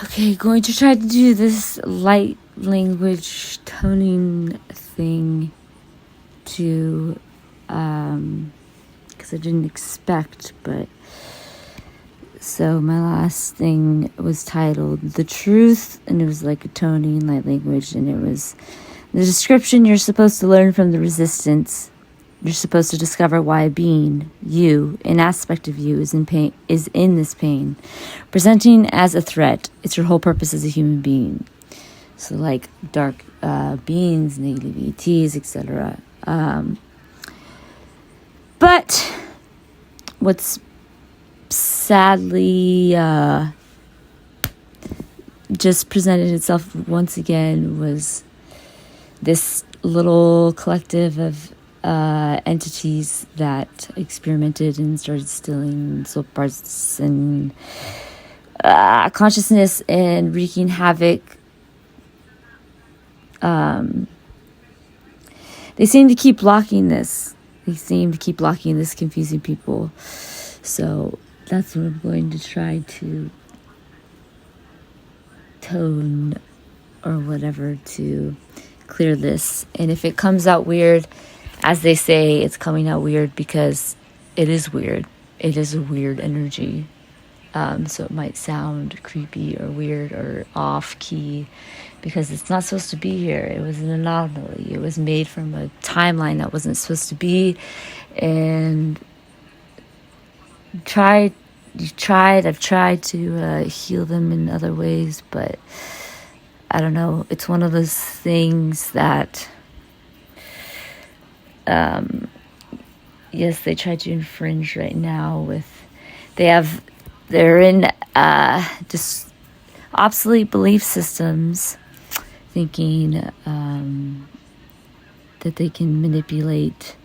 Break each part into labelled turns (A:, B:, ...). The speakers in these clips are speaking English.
A: Okay, going to try to do this light language toning thing to, because I didn't expect, but so my last thing was titled The Truth, and it was like a toning light language, and it was the description: you're supposed to learn from the resistance. You're supposed to discover why a being, you, an aspect of you, is in this pain, presenting as a threat. It's your whole purpose as a human being. So, like dark beings, negative ETs, etc. But what's sadly just presented itself once again was this little collective of entities that experimented and started stealing soul parts and consciousness and wreaking havoc. They seem to keep blocking this. They seem to keep blocking this, confusing people. So that's what I'm going to try to tone or whatever to clear this. And if it comes out weird, as they say, it's coming out weird because it is weird. It is a weird energy. So it might sound creepy or weird or off key because it's not supposed to be here. It was an anomaly. It was made from a timeline that wasn't supposed to be. And I've tried to heal them in other ways, but I don't know. It's one of those things that yes, they try to infringe right now they're in just obsolete belief systems, thinking that they can manipulate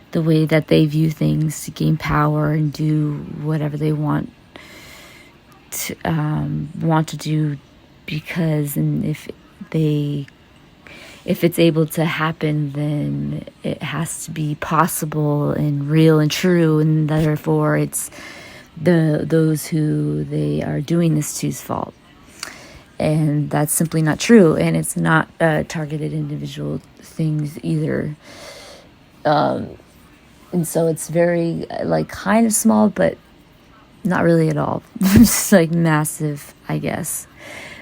A: the way that they view things to gain power and do whatever they want to do, because and if it's able to happen, then it has to be possible and real and true, and therefore it's those who they are doing this to's fault. And that's simply not true, and it's not targeted individual things either. And so it's very kind of small, but not really at all. It's massive, I guess.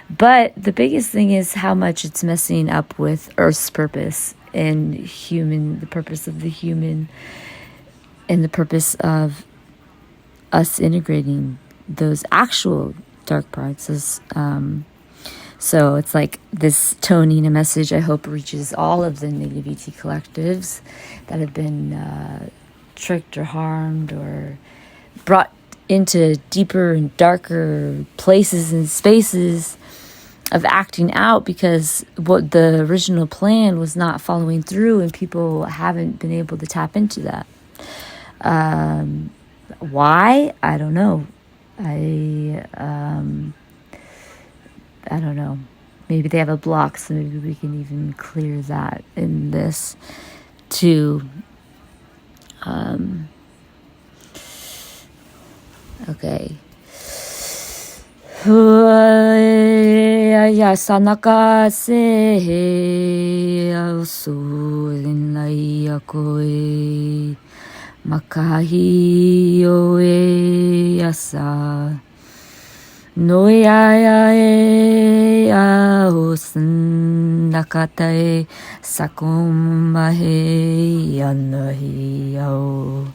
A: But the biggest thing is how much it's messing up with Earth's purpose and the purpose of the human, and the purpose of us integrating those actual dark parts. So it's like this toning a message I hope reaches all of the negative ET collectives that have been tricked or harmed or brought into deeper and darker places and spaces of acting out because what the original plan was not following through, and people haven't been able to tap into that. Why? I don't know. I don't know. Maybe they have a block, so maybe we can even clear that in this too. Okay. Ya sanaka se so in lai akoi makahi o e asa no ya e a o san nakata e sakom mahe yanahi o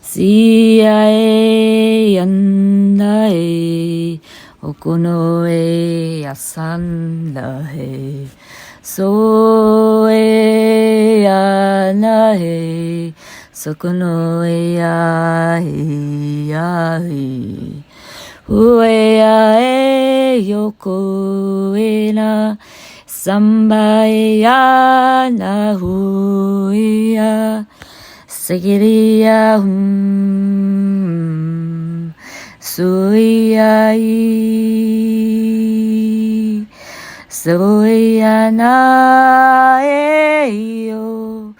A: sia e yanda e okono e asan he so e ana he sokono e a he ue a e yoko e na samba e ana hui a Segiria Suiai Soyana Eyo.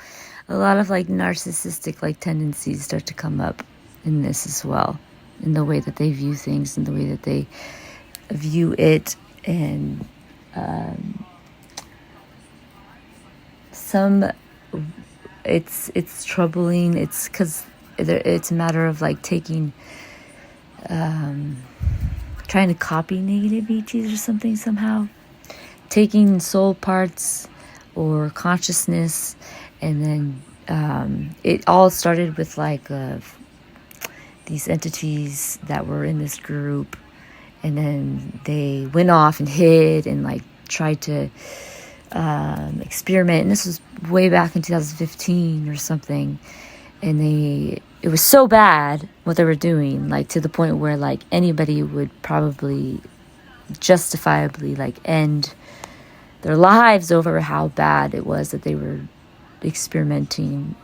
A: A lot of narcissistic tendencies start to come up in this as well, in the way that they view things, in the way that they view it, and it's troubling. It's because it's a matter of like taking trying to copy negative ETs or something somehow, taking soul parts or consciousness, and then it all started with like these entities that were in this group, and then they went off and hid and like tried to experiment. And this was way back in 2015 or something. And it was so bad what they were doing, like to the point where like anybody would probably justifiably like end their lives over how bad it was that they were experimenting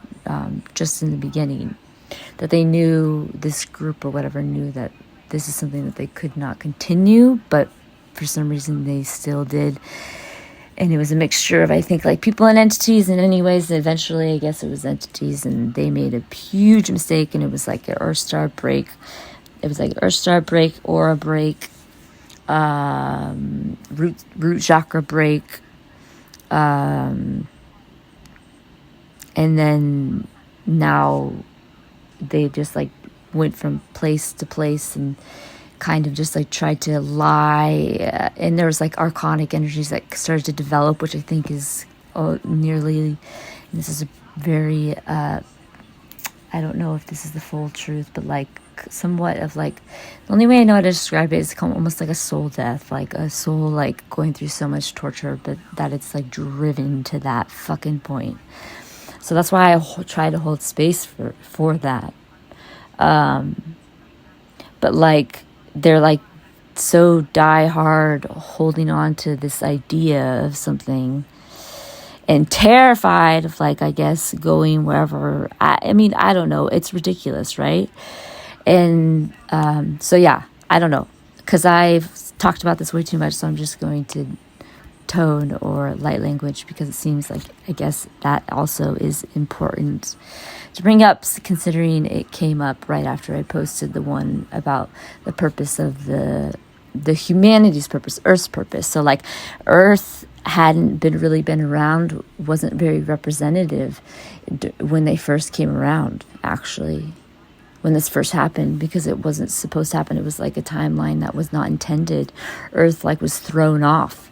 A: just in the beginning. That they knew, this group or whatever knew that this is something that they could not continue, but for some reason they still did. And it was a mixture of, I think, like people and entities. And anyways, eventually I guess it was entities, and they made a huge mistake, and it was like an Earth star break. It was like Earth star break, aura break, root chakra break, and then now they just like went from place to place and kind of just like tried to lie, and there was like archonic energies that started to develop, which I think is nearly, this is a very I don't know if this is the full truth, but like somewhat of like, the only way I know how to describe it is almost like a soul death, like a soul like going through so much torture, but that it's like driven to that fucking point. So that's why I try to hold space for that. But like they're like so die hard holding on to this idea of something, and terrified of like, I guess, going wherever. I mean, I don't know. It's ridiculous, right? And so yeah, I don't know, because I've talked about this way too much, so I'm just going to tone or light language, because it seems like, I guess, that also is important to bring up, considering it came up right after I posted the one about the purpose of the humanity's purpose, Earth's purpose. So like Earth hadn't been around, wasn't very representative when they first came around, actually, when this first happened, because it wasn't supposed to happen. It was like a timeline that was not intended. Earth like was thrown off.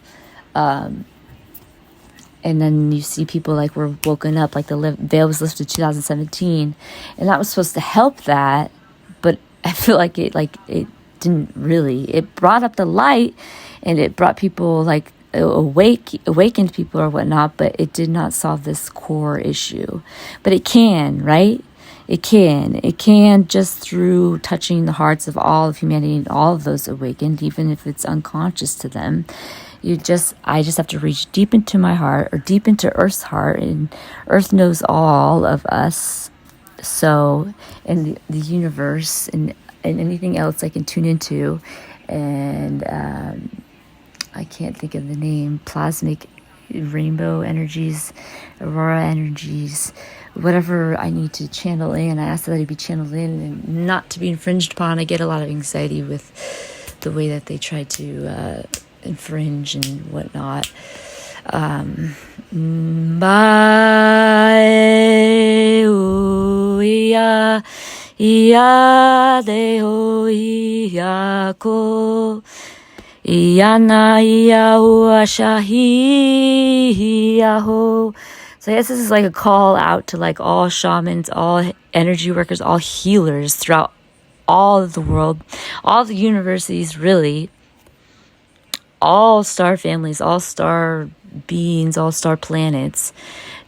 A: And then you see people like were woken up, like the veil was lifted 2017, and that was supposed to help that, but I feel like it didn't really. It brought up the light, and it brought people like awakened people or whatnot, but it did not solve this core issue. But it can, right? It can just through touching the hearts of all of humanity and all of those awakened, even if it's unconscious to them. I just have to reach deep into my heart, or deep into Earth's heart, and Earth knows all of us. So, and the universe, and anything else I can tune into, and I can't think of the name, plasmic rainbow energies, aurora energies, whatever I need to channel in. I ask that it be channeled in and not to be infringed upon. I get a lot of anxiety with the way that they try to infringe and whatnot. So I guess this is like a call out to like all shamans, all energy workers, all healers throughout all of the world, all the universities, really, all star families, all star beings, all star planets,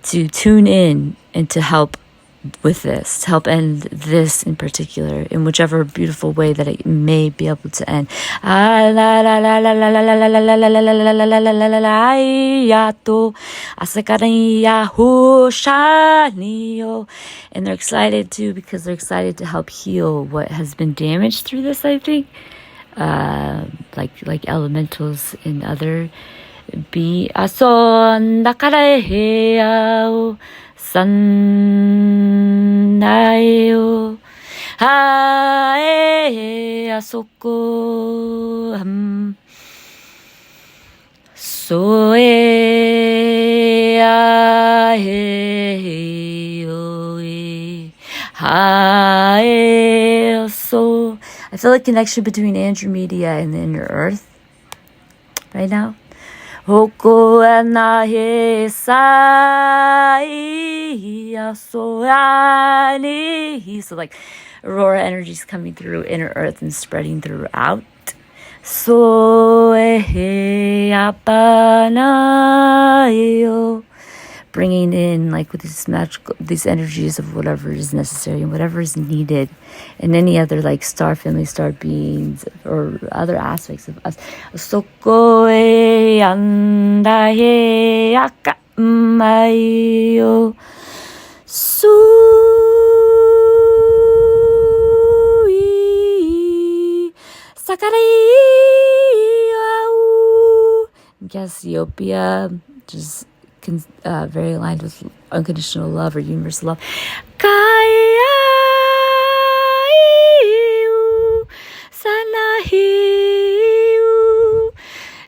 A: to tune in and to help with this, to help end this in particular, in whichever beautiful way that it may be able to end. And they're excited too, because they're excited to help heal what has been damaged through this, I think. Like elementals and other be ason dakare heao sannayo hae asoko feel a connection between Andromeda and the inner earth right now. So like aurora energy is coming through inner earth and spreading throughout. Bringing in like with this magical, these energies of whatever is necessary and whatever is needed, and any other like star family, star beings, or other aspects of us. Cassiopeia, just very aligned with unconditional love or universal love. Kaiu sanahiu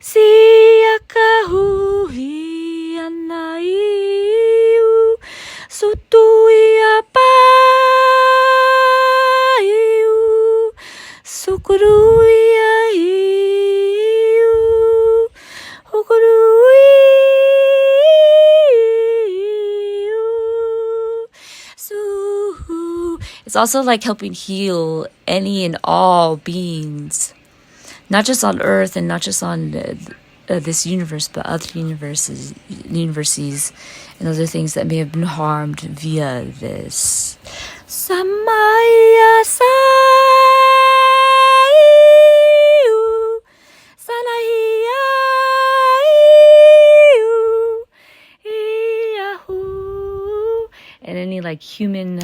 A: siakahu hianaiu sutuiapaiu sukuruiaiu It's also like helping heal any and all beings, not just on Earth and not just on this universe, but other universes, and other things that may have been harmed via this. Samaya Sayu Sanahiyayu Iyahu. And any like humans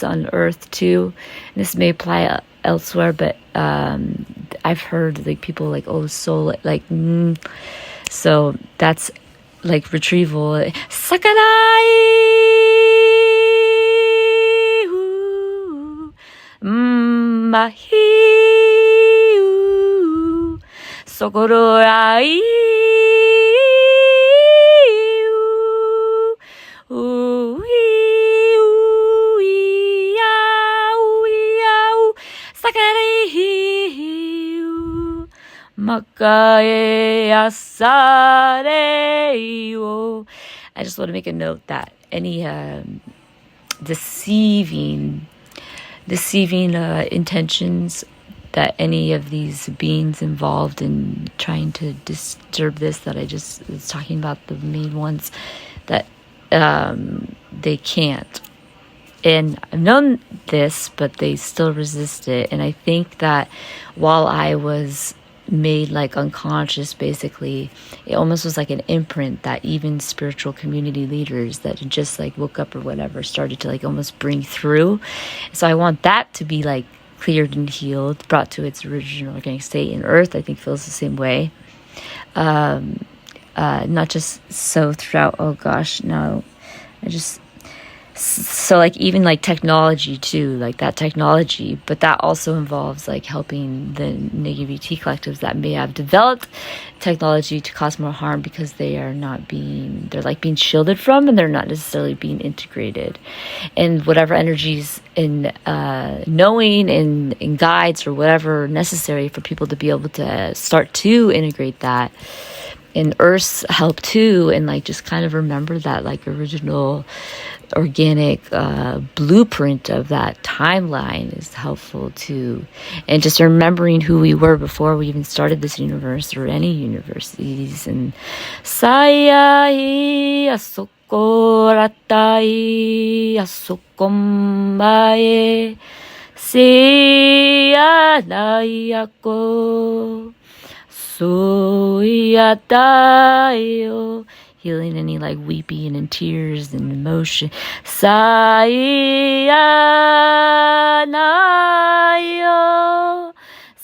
A: on Earth too. And this may apply elsewhere, but I've heard like people like soul like so that's like retrieval. Sakanai mahiu sokorai I just want to make a note that any deceiving intentions that any of these beings involved in trying to disturb this, that I just was talking about, the main ones, that they can't. And I've known this, but they still resist it. And I think that while I was made like unconscious, basically, it almost was like an imprint that even spiritual community leaders that just like woke up or whatever started to like almost bring through. So I want that to be like cleared and healed, brought to its original organic state. And Earth, I think, feels the same way. Not just so throughout, so like even like technology too, like that technology, but that also involves like helping the negativity collectives that may have developed technology to cause more harm because they're like being shielded from, and they're not necessarily being integrated. And whatever energies in knowing and guides or whatever necessary for people to be able to start to integrate that, and Earth's help too, and like just kind of remember that like original organic blueprint of that timeline is helpful too. And just remembering who we were before we even started this universe or any universities. And Sayai asoko ratai asoko mae Siyanai ako Suyatayo. Healing any like weeping and tears and emotion. Sayanayo,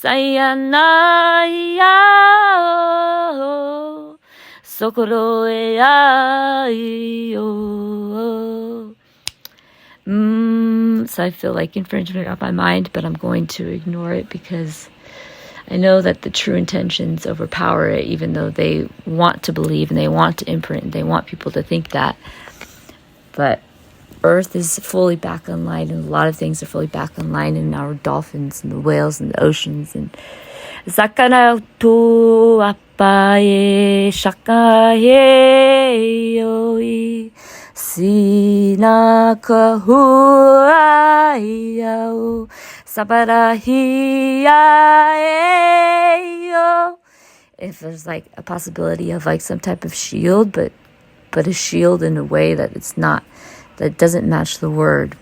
A: sayanayo, sokoroeayo. So I feel like infringement on my mind, but I'm going to ignore it because I know that the true intentions overpower it, even though they want to believe and they want to imprint and they want people to think that. But Earth is fully back online, and a lot of things are fully back online, and our dolphins and the whales and the oceans and sakana to apae shakae yoi sinaka huayao sabarahiaeo. If there's like a possibility of like some type of shield, but a shield in a way that it's not, that doesn't match the word.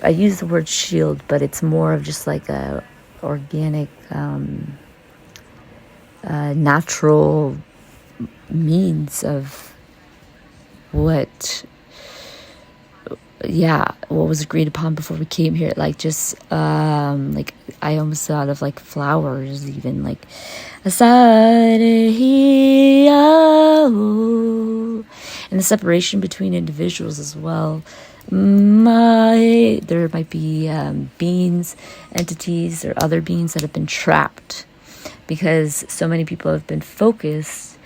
A: I use the word shield, but it's more of just like a organic, natural means of what was agreed upon before we came here. Like just like I almost thought of like flowers, even like and the separation between individuals as well. There might be beings, entities, or other beings that have been trapped because so many people have been focused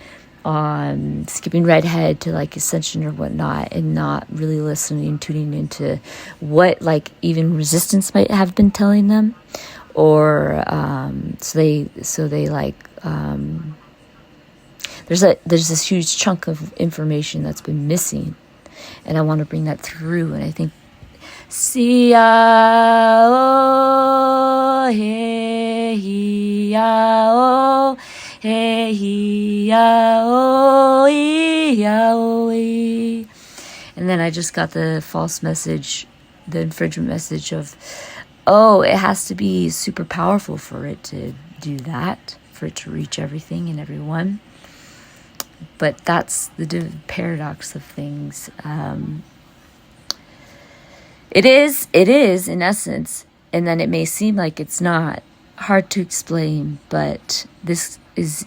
A: on skipping right ahead to like ascension or whatnot, and not really listening, tuning into what like even resistance might have been telling them, or so they like there's this huge chunk of information that's been missing, and I want to bring that through. And I think Siao he yao he yao yao. And then I just got the false message, the infringement message of, oh, it has to be super powerful for it to do that, for it to reach everything and everyone. But that's the paradox of things. It is in essence, and then it may seem like it's not. Hard to explain, but this is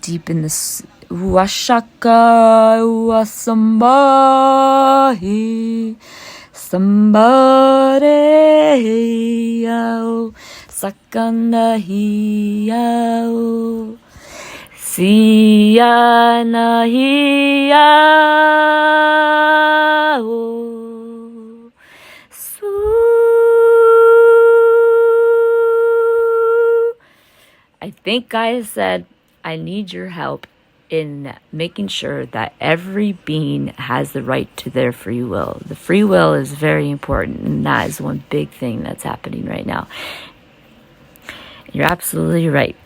A: deep in this. Washaka wasambahi somebody yao sakanda yao siana yao. I think I said I need your help in making sure that every being has the right to their free will. The free will is very important, and that is one big thing that's happening right now. You're absolutely right,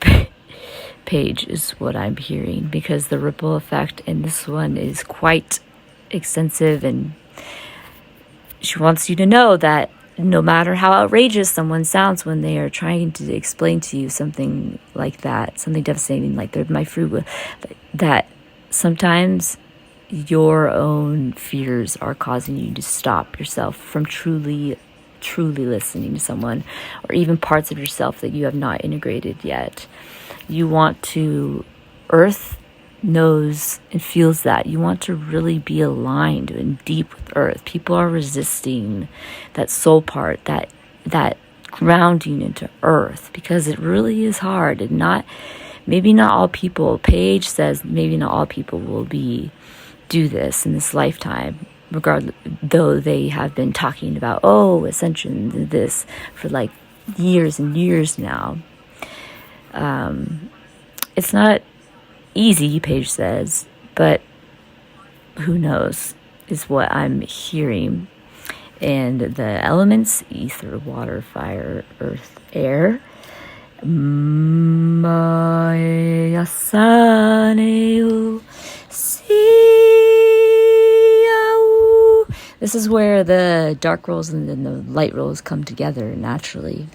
A: Paige, is what I'm hearing, because the ripple effect in this one is quite extensive, and she wants you to know that no matter how outrageous someone sounds when they are trying to explain to you something like that, something devastating like they're my free will, that sometimes your own fears are causing you to stop yourself from truly listening to someone, or even parts of yourself that you have not integrated yet. You want to, Earth knows and feels that. You want to really be aligned and deep with Earth. People are resisting that soul part, that grounding into Earth, because it really is hard. And maybe not all people, Paige says, maybe not all people will do this in this lifetime, regardless, though they have been talking about, ascension, this, for like years and years now. It's not easy, Paige says, but who knows, is what I'm hearing. And the elements, ether, water, fire, earth, air. This is where the dark rolls and then the light rolls come together naturally.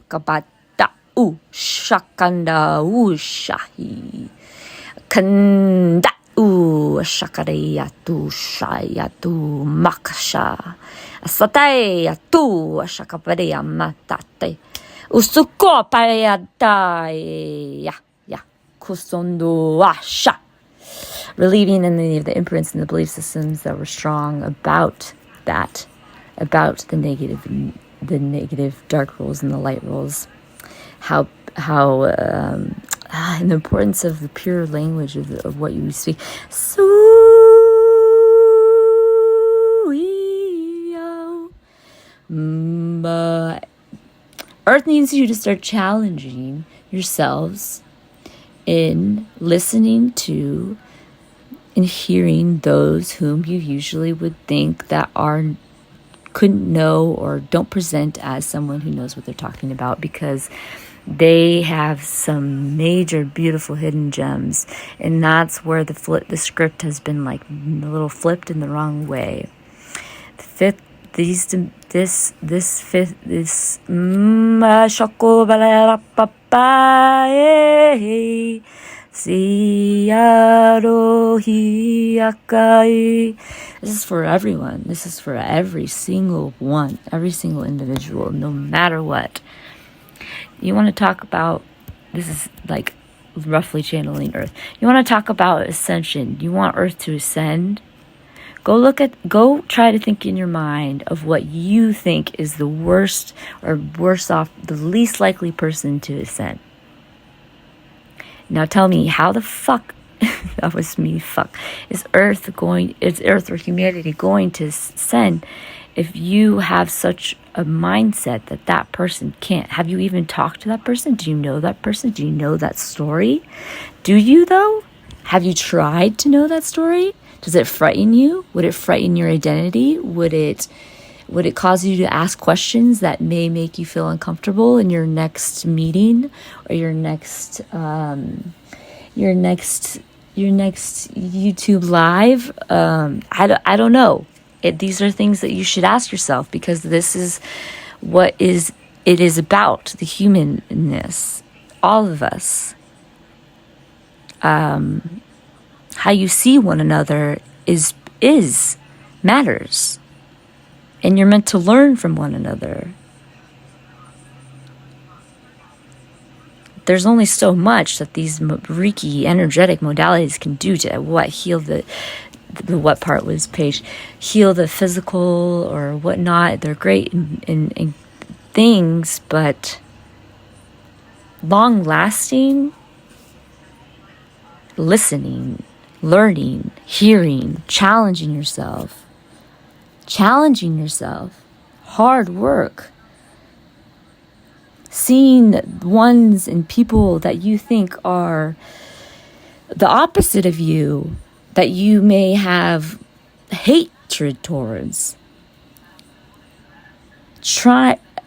A: Kabata shakanda shahi kanda shakarayatu shayatu maksha asatayatu shakapadaya matate usuko payadaya ya kusondo washa, relieving any of the imprints and the belief systems that were strong about that, about the negative dark rules and the light rules, how and the importance of the pure language of what you speak. But Earth needs you to start challenging yourselves in listening to and hearing those whom you usually would think that couldn't know or don't present as someone who knows what they're talking about, because they have some major beautiful hidden gems, and that's where the script has been like a little flipped in the wrong way. This is for everyone. This is for every single one, every single individual, no matter what. You want to talk about, this is like roughly channeling Earth. You want to talk about ascension. You want Earth to ascend. Go try to think in your mind of what you think is the worst or worse off, the least likely person to ascend. Now tell me, how the fuck, that was me, fuck, is Earth or humanity going to ascend if you have such a mindset that person can't? Have you even talked to that person? Do you know that person? Do you know that story? Do you, though? Have you tried to know that story? Does it frighten you? Would it frighten your identity? Would it cause you to ask questions that may make you feel uncomfortable in your next meeting or your next YouTube live? I don't know. These are things that you should ask yourself, because this is what it is about, the humanness, all of us. How you see one another is matters, and you're meant to learn from one another. There's only so much that these Reiki energetic modalities can do to heal the what part was page, heal the physical or whatnot. They're great in things, but long lasting, listening, learning, hearing, challenging yourself, hard work, seeing ones and people that you think are the opposite of you, that you may have hatred towards.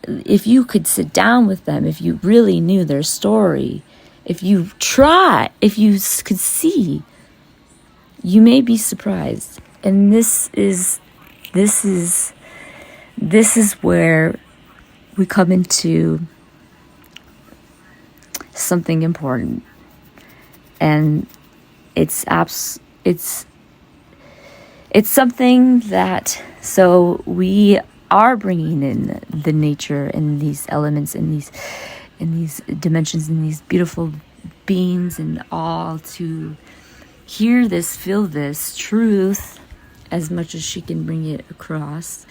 A: If you could sit down with them, if you really knew their story, if you could see, you may be surprised. And this is where we come into something important. And it's something that, so we are bringing in the nature and these elements and these dimensions and these beautiful beings and all to hear this, feel this truth as much as she can bring it across.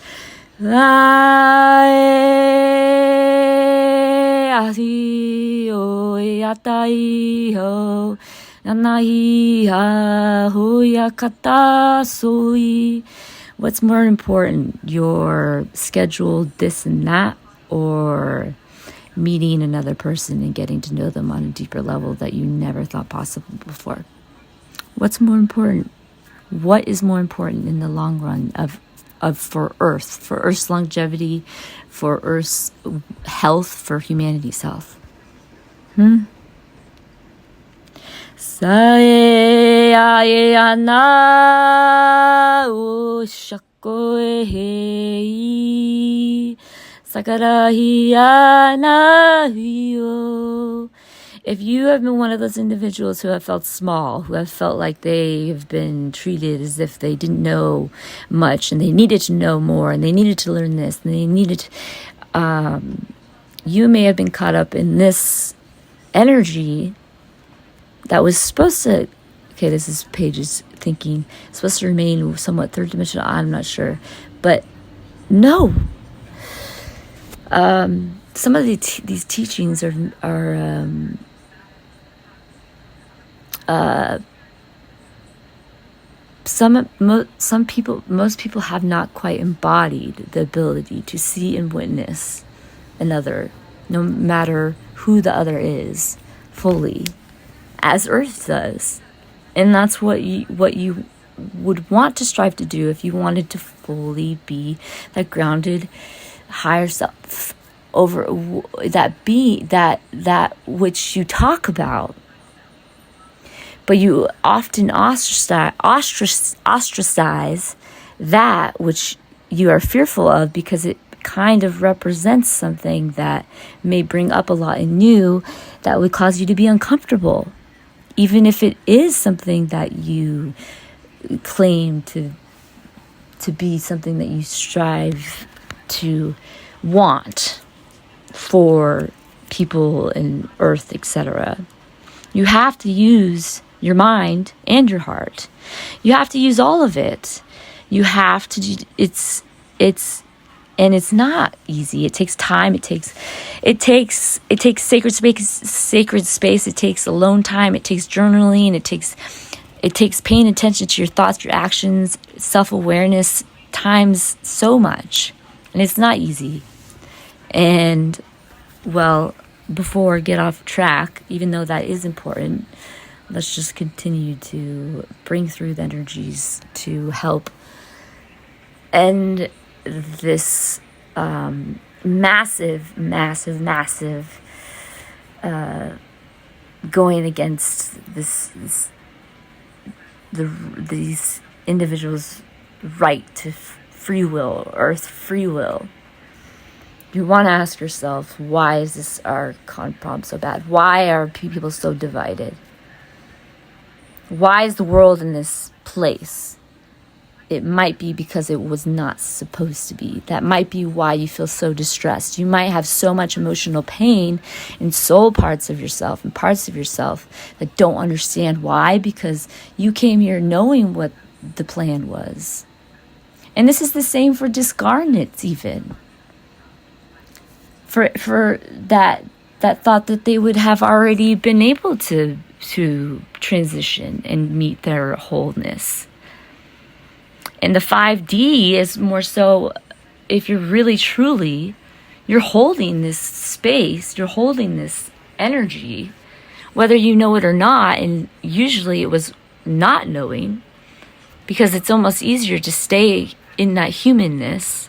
A: What's more important, your scheduled this and that, or meeting another person and getting to know them on a deeper level that you never thought possible before? What's more important? What is more important in the long run for Earth's longevity, for Earth's health, for humanity's health? If you have been one of those individuals who have felt small, who have felt like they have been treated as if they didn't know much and they needed to know more and they needed to learn this and they needed, you may have been caught up in this energy that was supposed to, okay, this is Paige's thinking, it's supposed to remain somewhat third dimensional, I'm not sure, but no. some of these teachings are most people have not quite embodied the ability to see and witness another, no matter who the other is, fully, as Earth does. And that's what you would want to strive to do if you wanted to fully be that grounded higher self, over that which you talk about. But you often ostracize that which you are fearful of, because it kind of represents something that may bring up a lot in you that would cause you to be uncomfortable, even if it is something that you claim to be something that you strive to want for people in Earth, etc. You have to use your mind and your heart. You have to use all of it. You have to do, and it's not easy. It takes time. It takes sacred space. It takes alone time. It takes journaling. It takes paying attention to your thoughts, your actions, self-awareness, times so much. And it's not easy. And, well, before I get off track, even though that is important, let's just continue to bring through the energies to help end this massive going against these individuals' right to free will, Earth free will. You want to ask yourself, why is our current problem so bad? Why are people so divided? Why is the world in this place? It might be because it was not supposed to be. That might be why you feel so distressed. You might have so much emotional pain in soul parts of yourself and parts of yourself that don't understand why, because you came here knowing what the plan was. And this is the same for discarnates even. For that thought that they would have already been able to transition and meet their wholeness. And the 5D is more so, if you're really truly, you're holding this space, you're holding this energy, whether you know it or not. And usually it was not knowing, because it's almost easier to stay in that humanness.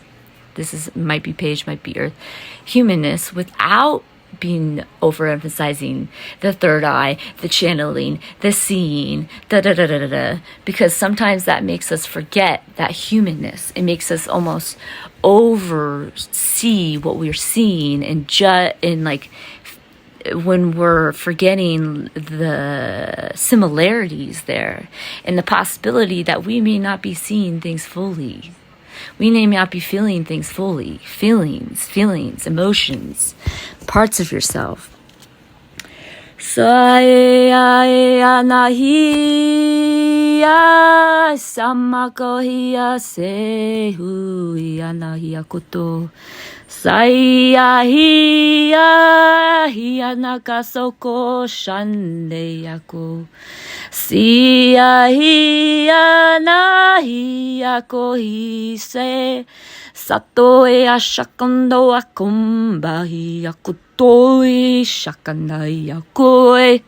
A: Might be Page, might be Earth, humanness, without being overemphasizing the third eye, the channeling, the seeing, because sometimes that makes us forget that humanness. It makes us almost oversee what we're seeing, and like when we're forgetting the similarities there, and the possibility that we may not be seeing things fully. We may not be feeling things fully. Feelings, emotions, parts of yourself. Saya nahia samakohia sehu nahia koto. Saya hia nakasoko shande yako. Sia hia nahia kohise. Sato e ashakando akumba hiakutoi shakanai yakoe.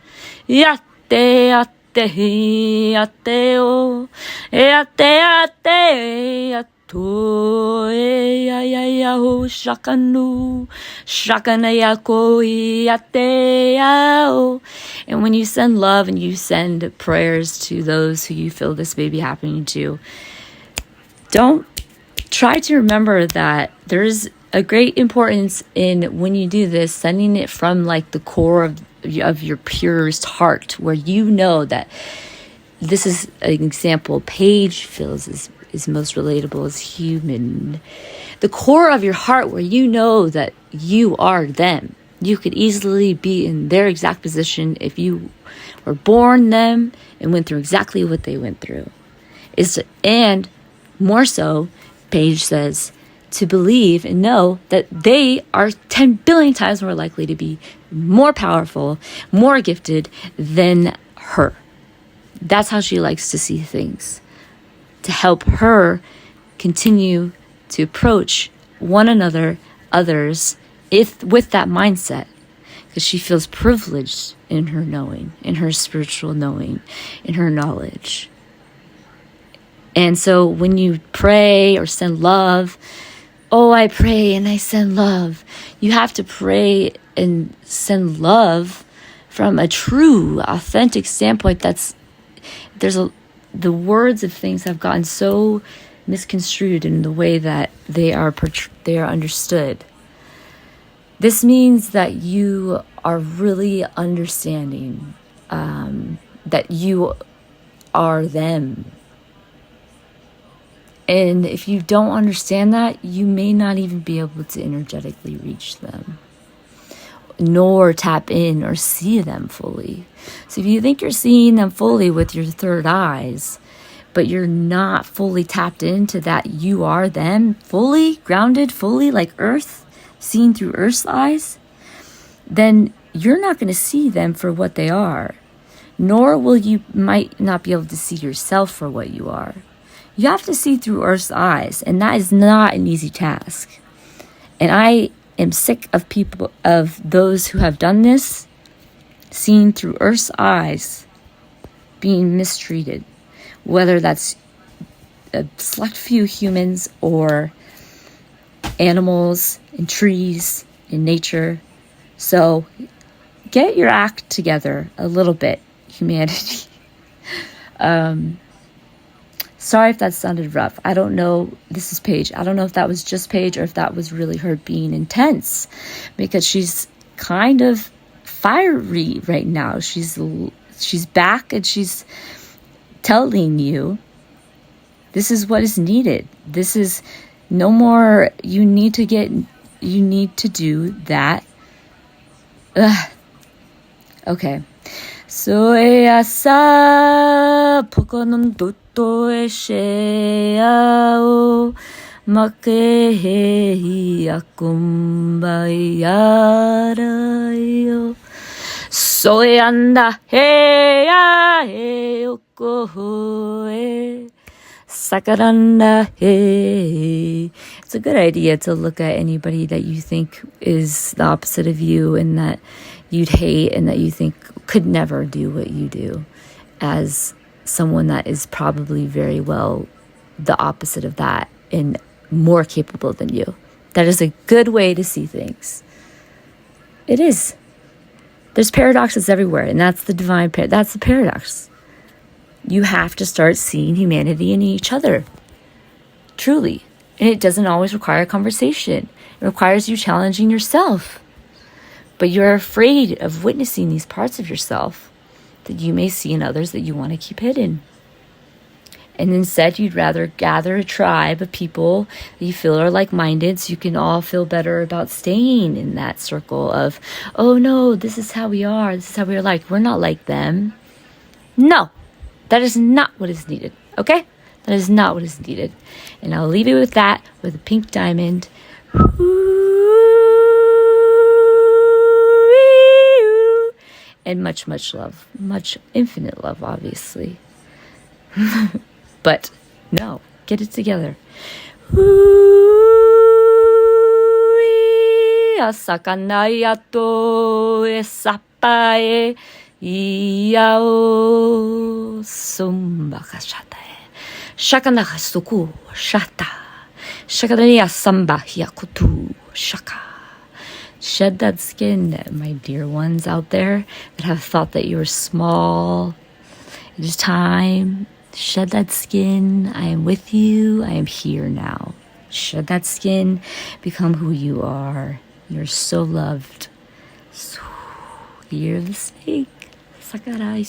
A: Yate ate ate o. Ate ate to ya ho shakanu shakanayako ate yao. And when you send love and you send prayers to those who you feel this may be happening to, don't try to remember that there's a great importance in, when you do this, sending it from like the core of your purest heart, where you know that this is an example Paige feels is most relatable as human. The core of your heart, where you know that you are them. You could easily be in their exact position if you were born them and went through exactly what they went through. And more so, Paige says, to believe and know that they are 10 billion times more likely to be more powerful, more gifted than her. That's how she likes to see things, to help her continue to approach one another, others, with that mindset, because she feels privileged in her knowing, in her spiritual knowing, in her knowledge. And so when you pray or send love, oh, I pray and I send love. You have to pray and send love from a true, authentic standpoint. The words of things have gotten so misconstrued in the way that they are understood. This means that you are really understanding that you are them. And if you don't understand that, you may not even be able to energetically reach them, nor tap in or see them fully. So if you think you're seeing them fully with your third eyes, but you're not fully tapped into that you are them, fully grounded, fully like Earth, seen through Earth's eyes, then you're not going to see them for what they are, nor might not be able to see yourself for what you are. You have to see through Earth's eyes, and that is not an easy task. And I am sick of those who have done this, seen through Earth's eyes, being mistreated, whether that's a select few humans or animals and trees and nature. So get your act together a little bit, humanity. Sorry if that sounded rough. I don't know. This is Paige. I don't know if that was just Paige or if that was really her being intense, because she's kind of fiery right now. She's back and she's telling you this is what is needed. This is no more. You need to do that. Ugh. Okay. Soe asa pokonon dotto e sheao makehi akumbai arayo soe anda heya he okohoe sakaranda he. It's a good idea to look at anybody that you think is the opposite of you and that you'd hate and that you think could never do what you do, as someone that is probably very well the opposite of that and more capable than you. That is a good way to see things. It is. There's paradoxes everywhere, and that's the that's the paradox. You have to start seeing humanity in each other, truly. And it doesn't always require a conversation. It requires you challenging yourself. But you're afraid of witnessing these parts of yourself that you may see in others that you want to keep hidden. And instead, you'd rather gather a tribe of people that you feel are like-minded so you can all feel better about staying in that circle of, oh no, this is how we are. This is how we are like. We're not like them. No, that is not what is needed. Okay? That is not what is needed. And I'll leave you with that, with a pink diamond. And much, much love. Much, infinite love, obviously. But, no. Get it together. Asakanaya to esapae iao sumbakashatae. Shakanaka suku shata. Shakadania samba hiakutu shaka. Shed that skin, my dear ones out there that have thought that you were small. It is time. Shed that skin. I am with you. I am here now. Shed that skin. Become who you are. You're so loved. The year of the snake. Sakarai.